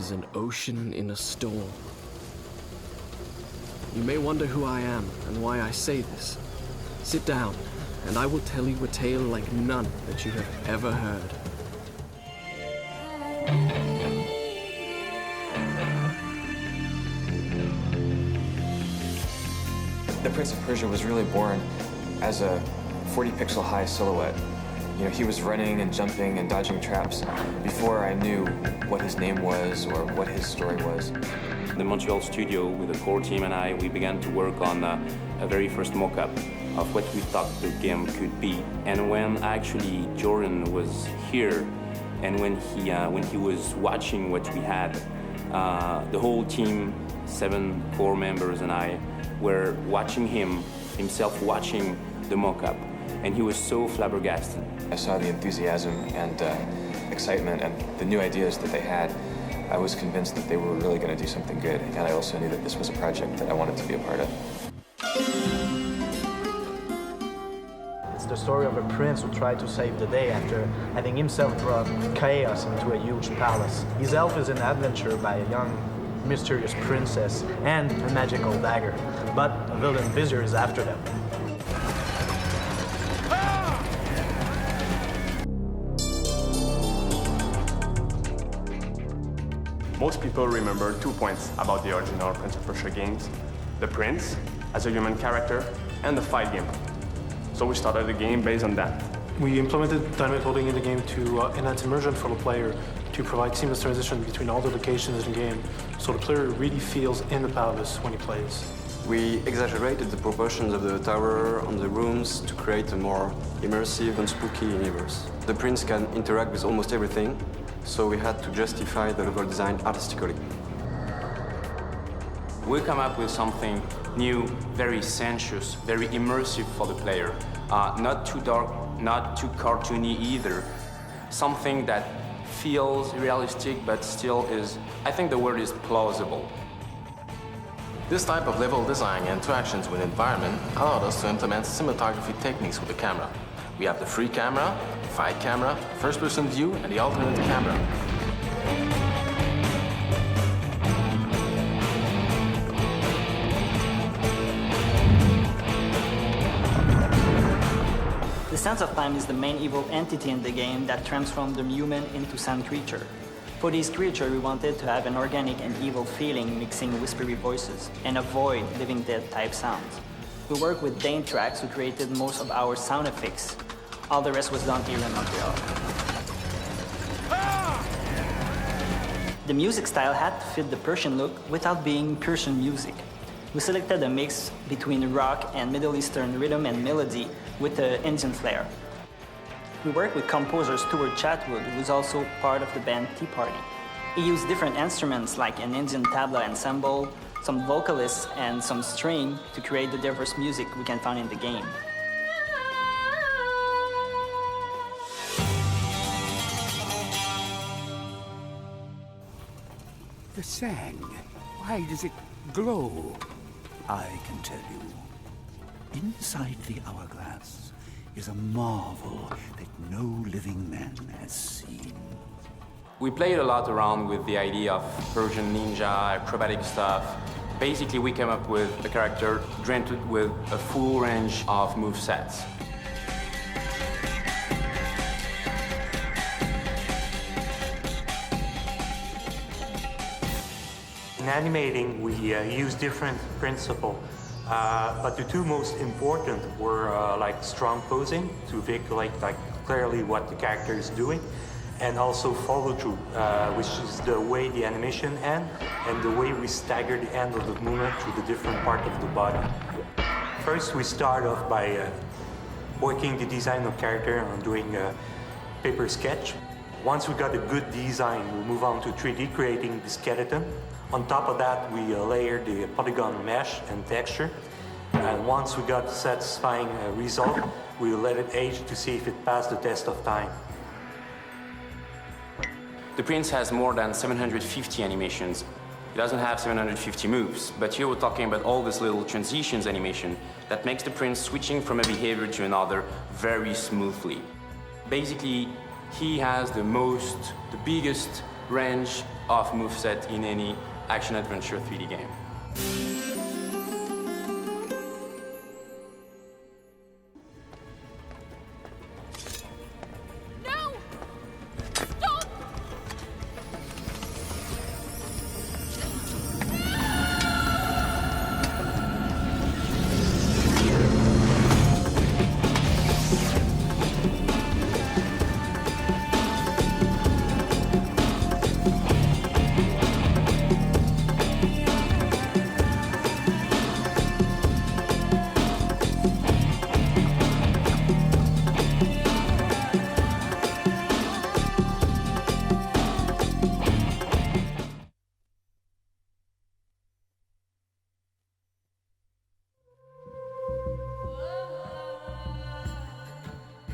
is an ocean in a storm. You may wonder who I am and why I say this. Sit down, and I will tell you a tale like none that you have ever heard. The Prince of Persia was really born as a 40-pixel high silhouette. You know, he was running and jumping and dodging traps before I knew what his name was or what his story was. The Montreal studio with the core team and I, we began to work on a very first mock-up of what we thought the game could be. And when actually Jordan was here and when he was watching what we had, the whole team, 7 core members and I, were watching himself watching the mock-up, and he was so flabbergasted. I saw the enthusiasm and excitement and the new ideas that they had. I was convinced that they were really going to do something good, and I also knew that this was a project that I wanted to be a part of. It's the story of a prince who tried to save the day after having himself brought chaos into a huge palace. His elf is an adventure by a young, mysterious princess and a magical dagger, but a villain vizier is after them. Most people remember 2 points about the original Prince of Persia games: the prince as a human character and the fight game. So we started the game based on that. We implemented dynamic loading in the game to enhance immersion for the player, to provide seamless transition between all the locations in the game, so the player really feels in the palace when he plays. We exaggerated the proportions of the tower on the rooms to create a more immersive and spooky universe. The prince can interact with almost everything, so we had to justify the level design artistically. We come up with something new, very sensuous, very immersive for the player. Not too dark, not too cartoony either. Something that feels realistic, but still is, I think the word is plausible. This type of level design and interactions with environment allowed us to implement cinematography techniques with the camera. We have the free camera, fight camera, first-person view, and the alternate camera. The sense of time is the main evil entity in the game that transforms the human into sand creature. For this creature, we wanted to have an organic and evil feeling mixing whispery voices and avoid Living Dead type sounds. We worked with Dane Tracks, who created most of our sound effects. All the rest was done here in Montreal. The music style had to fit the Persian look without being Persian music. We selected a mix between rock and Middle Eastern rhythm and melody with an Indian flair. We worked with composer Stuart Chatwood, who was also part of the band Tea Party. He used different instruments like an Indian tabla ensemble, some vocalists, and some string to create the diverse music we can find in the game. The sand, why does it glow? I can tell you. Inside the hourglass is a marvel that no living man has seen. We played a lot around with the idea of Persian ninja, acrobatic stuff. Basically, we came up with a character granted with a full range of movesets. In animating, we use different principles, but the 2 most important were like strong posing to vehiculate like clearly what the character is doing, and also follow through, which is the way the animation ends and the way we stagger the end of the movement through the different part of the body. First, we start off by working the design of character on doing a paper sketch. Once we got a good design, we move on to 3D creating the skeleton. On top of that, we layer the polygon mesh and texture. And once we got a satisfying result, we let it age to see if it passed the test of time. The Prince has more than 750 animations. He doesn't have 750 moves, but here we're talking about all this little transitions animation that makes the Prince switching from a behavior to another very smoothly. Basically, he has the biggest range of moveset in any action-adventure 3D game.